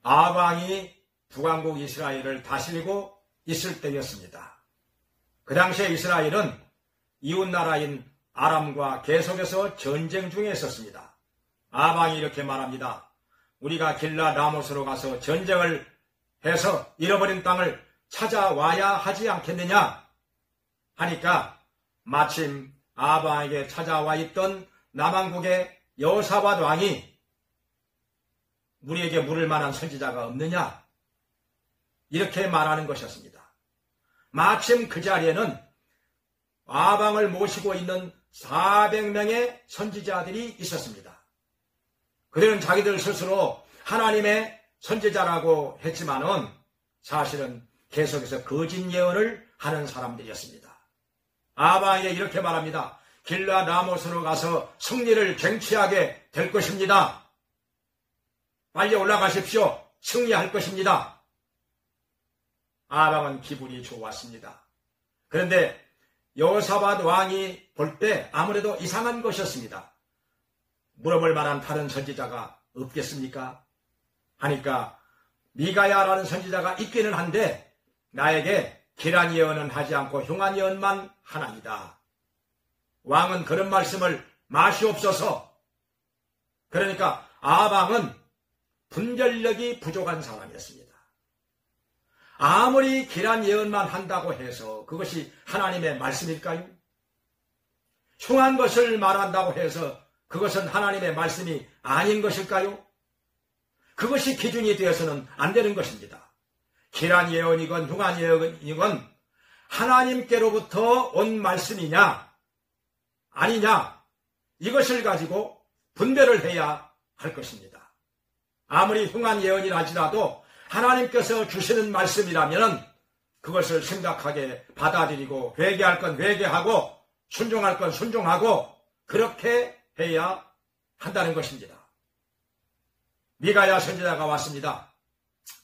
아방이 북왕국 이스라엘을 다스리고 있을 때였습니다. 그 당시에 이스라엘은 이웃나라인 아람과 계속해서 전쟁 중에 있었습니다. 아방이 이렇게 말합니다. 우리가 길라 라못으로 가서 전쟁을 해서 잃어버린 땅을 찾아와야 하지 않겠느냐 하니까 마침 아방에게 찾아와 있던 남왕국의 여호사밧 왕이 우리에게 물을 만한 선지자가 없느냐 이렇게 말하는 것이었습니다. 마침 그 자리에는 아방을 모시고 있는 400명의 선지자들이 있었습니다. 그들은 자기들 스스로 하나님의 선지자라고 했지만은 사실은 계속해서 거짓 예언을 하는 사람들이었습니다. 아방에게 이렇게 말합니다. 길라 라못으로 가서 승리를 쟁취하게 될 것입니다. 빨리 올라가십시오. 승리할 것입니다. 아방은 기분이 좋았습니다. 그런데 여호사밧 왕이 볼 때 아무래도 이상한 것이었습니다. 물어볼 만한 다른 선지자가 없겠습니까? 하니까 미가야라는 선지자가 있기는 한데 나에게 기란 예언은 하지 않고 흉한 예언만 하나이다. 왕은 그런 말씀을 마시옵소서. 그러니까 아방은 분별력이 부족한 사람이었습니다. 아무리 기란 예언만 한다고 해서 그것이 하나님의 말씀일까요? 흉한 것을 말한다고 해서 그것은 하나님의 말씀이 아닌 것일까요? 그것이 기준이 되어서는 안 되는 것입니다. 기란 예언이건 흉한 예언이건 하나님께로부터 온 말씀이냐 아니냐 이것을 가지고 분별을 해야 할 것입니다. 아무리 흉한 예언이라 할지라도 하나님께서 주시는 말씀이라면 그것을 심각하게 받아들이고 회개할 건 회개하고 순종할 건 순종하고 그렇게 해야 한다는 것입니다. 미가야 선지자가 왔습니다.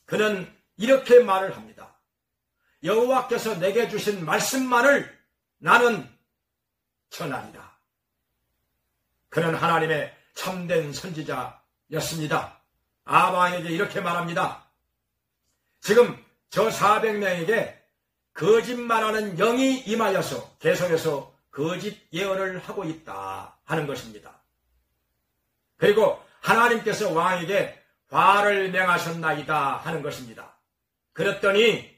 그는 이렇게 말을 합니다. 여호와께서 내게 주신 말씀만을 나는 전하리라. 그는 하나님의 참된 선지자였습니다. 아방에게 이렇게 말합니다. 지금 저 400명에게 거짓말하는 영이 임하여서 계속해서 거짓 예언을 하고 있다 하는 것입니다. 그리고 하나님께서 왕에게 화를 명하셨나이다 하는 것입니다. 그랬더니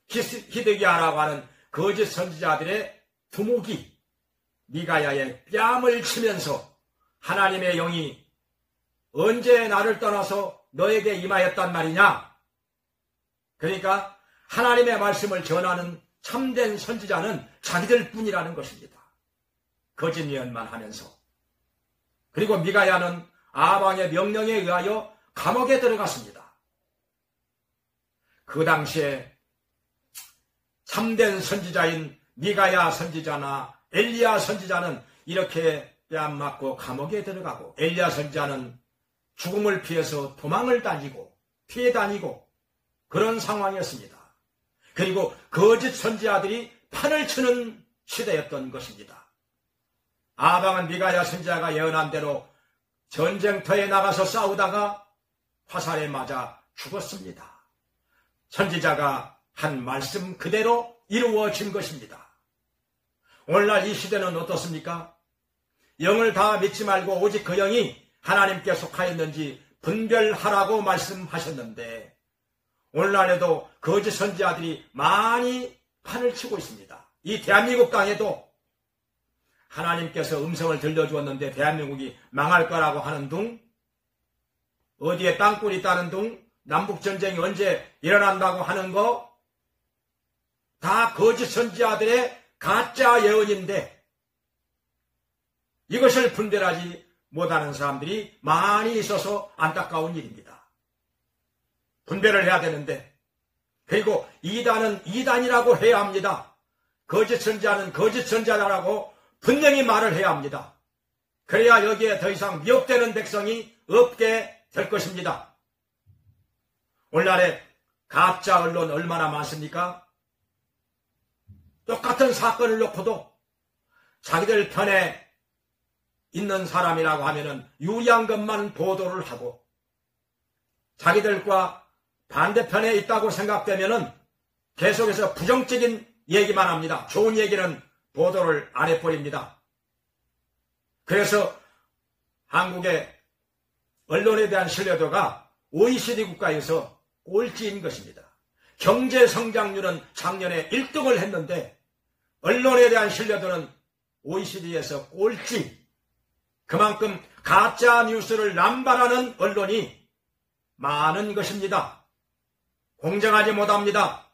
히드기야라고 하는 거짓 선지자들의 두목이 미가야의 뺨을 치면서 하나님의 영이 언제 나를 떠나서 너에게 임하였단 말이냐? 그러니까 하나님의 말씀을 전하는 참된 선지자는 자기들 뿐이라는 것입니다. 거짓 예언만 하면서. 그리고 미가야는 아방의 명령에 의하여 감옥에 들어갔습니다. 그 당시에 참된 선지자인 미가야 선지자나 엘리야 선지자는 이렇게 뺨 맞고 감옥에 들어가고 엘리야 선지자는 죽음을 피해서 도망을 다니고 피해 다니고 그런 상황이었습니다. 그리고 거짓 선지자들이 판을 치는 시대였던 것입니다. 아방은 미가야 선지자가 예언한 대로 전쟁터에 나가서 싸우다가 화살에 맞아 죽었습니다. 선지자가 한 말씀 그대로 이루어진 것입니다. 오늘날 이 시대는 어떻습니까? 영을 다 믿지 말고 오직 그 영이 하나님께 속하였는지 분별하라고 말씀하셨는데 오늘날에도 거짓 선지자들이 많이 판을 치고 있습니다. 이 대한민국 땅에도 하나님께서 음성을 들려주었는데 대한민국이 망할 거라고 하는 둥, 어디에 땅굴이 있다는 둥, 남북전쟁이 언제 일어난다고 하는 거, 다 거짓 선지자들의 가짜 예언인데 이것을 분별하지 못하는 사람들이 많이 있어서 안타까운 일입니다. 분별을 해야 되는데, 그리고 이단은 이단이라고 해야 합니다. 거짓 선지자는 거짓 선지자라고 분명히 말을 해야 합니다. 그래야 여기에 더 이상 미혹되는 백성이 없게 될 것입니다. 오늘날에 가짜 언론 얼마나 많습니까? 똑같은 사건을 놓고도 자기들 편에 있는 사람이라고 하면은 유리한 것만 보도를 하고 자기들과 반대편에 있다고 생각되면은 계속해서 부정적인 얘기만 합니다. 좋은 얘기는 보도를 안 해버립니다. 그래서 한국의 언론에 대한 신뢰도가 OECD 국가에서 꼴찌인 것입니다. 경제 성장률은 작년에 1등을 했는데 언론에 대한 신뢰도는 OECD에서 꼴찌. 그만큼 가짜 뉴스를 남발하는 언론이 많은 것입니다. 공정하지 못합니다.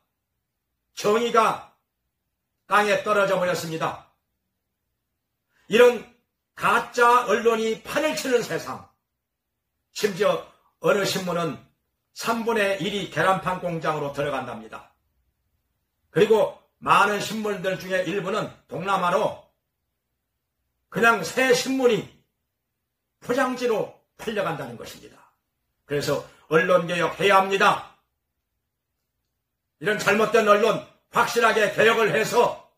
정의가 땅에 떨어져 버렸습니다. 이런 가짜 언론이 판을 치는 세상. 심지어 어느 신문은 3분의 1이 계란판 공장으로 들어간답니다. 그리고 많은 신문들 중에 일부는 동남아로 그냥 새 신문이 포장지로 팔려간다는 것입니다. 그래서 언론개혁 해야 합니다. 이런 잘못된 언론 확실하게 개혁을 해서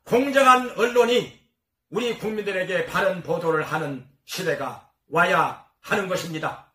공정한 언론이 우리 국민들에게 바른 보도를 하는 시대가 와야 하는 것입니다.